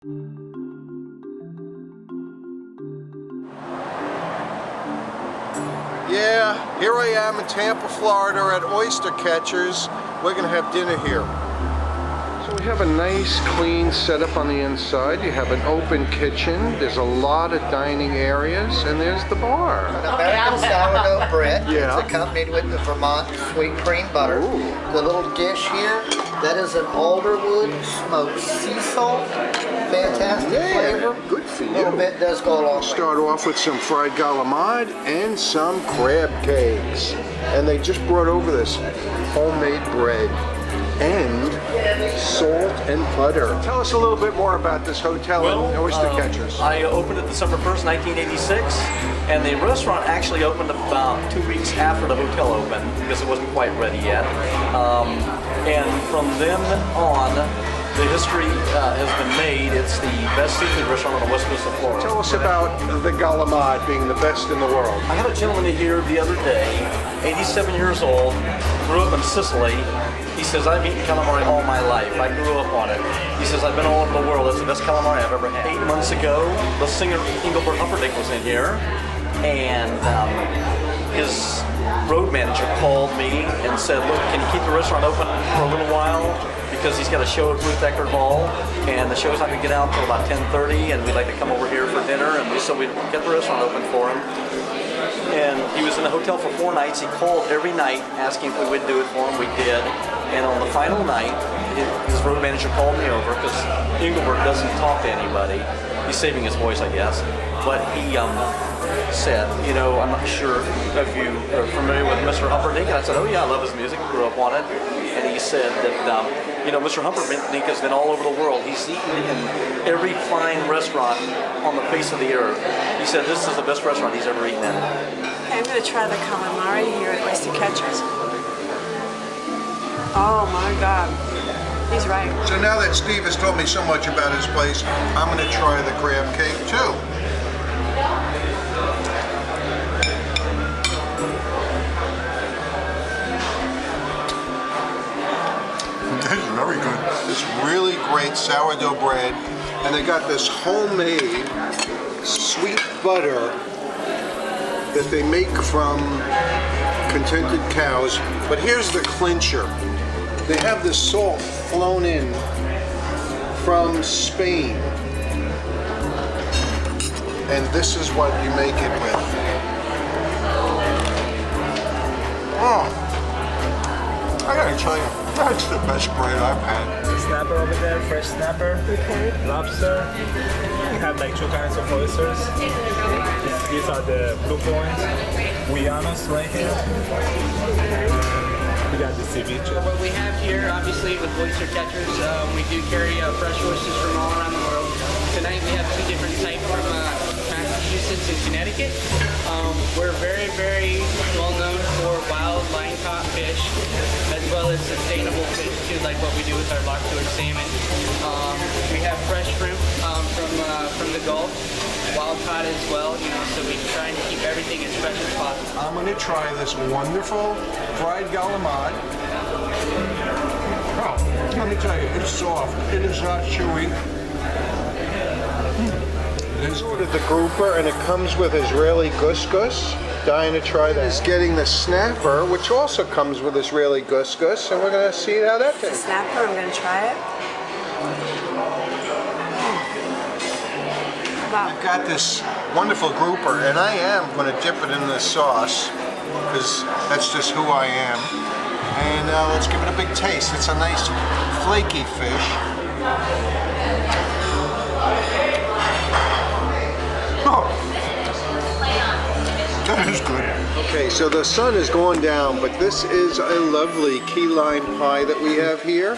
Yeah, here I am in Tampa, Florida at Oyster Catchers. We're gonna have dinner here. So we have a nice clean setup on the inside. You have an open kitchen. There's a lot of dining areas, and there's the bar. An American sourdough bread. Yeah. It's accompanied with the Vermont sweet cream butter. Ooh. The little dish here, that is an alderwood smoked sea salt. Fantastic flavor. Good for you. A little bit does go along. Start off with some fried galamad and some crab cakes. And they just brought over this homemade bread and salt and butter. Tell us a little bit more about this hotel in Oyster Catchers. I opened it December 1st, 1986, and the restaurant actually opened about 2 weeks after the hotel opened because it wasn't quite ready yet. And from then on, the history has been made. It's the best seafood restaurant on the west coast of Florida. Tell us about the galamad being the best in the world. I had a gentleman here the other day, 87 years old, grew up in Sicily. He says, I've eaten calamari all my life. I grew up on it. He says, I've been all over the world. It's the best calamari I've ever had. 8 months ago, the singer Engelbert Humperdinck was in here, and his road manager called me and said, look, can you keep the restaurant open for a little while? Because he's got a show at Ruth Eckerd Hall, and the show's not going to get out until about 10:30, and we'd like to come over here for dinner, and so we'd get the restaurant open for him. And he was in the hotel for 4 nights. He called every night asking if we would do it for him. We did. And on the final night, his road manager called me over because Engelbert doesn't talk to anybody. He's saving his voice, I guess. But he said, you know, I'm not sure if you are familiar with Mr. Humperdinck. And I said, oh yeah, I love his music. I grew up on it. And he said that, you know, Mr. Humperdinck has been all over the world. He's eaten in every fine restaurant on the face of the earth. He said this is the best restaurant he's ever eaten in. Okay, I'm going to try the calamari here at Oyster Catchers. Oh my God, he's right. So now that Steve has told me so much about his place, I'm going to try the crab cake too. It's very good. This really great sourdough bread, and they got this homemade sweet butter that they make from contented cows. But here's the clincher. They have the salt flown in from Spain. And this is what you make it with. Oh, I gotta tell you, that's the best bread I've had. Snapper over there, fresh snapper, lobster. We have like 2 kinds of oysters. These are the blue points. Guianos right here. We got the ceviche. What we have here, obviously, with Oyster Catchers, we do carry fresh oysters from all around the world. Tonight we have 2 different types from Massachusetts and Connecticut. We're very, very well known for wild line-caught fish, as well as sustainable fish too, like what we do with our locked-door salmon. We have fresh shrimp from the Gulf, wild caught as well, you know, so we try and keep everything as fresh as possible. I'm going to try this wonderful fried galamad. Oh, let me tell you, it's soft. It is not chewy. This ordered the grouper, and it comes with Israeli couscous. Dying to try that. Is getting the snapper, which also comes with Israeli couscous, and we're going to see how that The tastes. snapper, I'm going to try it. Wow. I've got this wonderful grouper, and I am going to dip it in the sauce, because that's just who I am. And let's give it a big taste. It's a nice flaky fish. Oh, that is good. Okay, so the sun is going down, but this is a lovely key lime pie that we have here.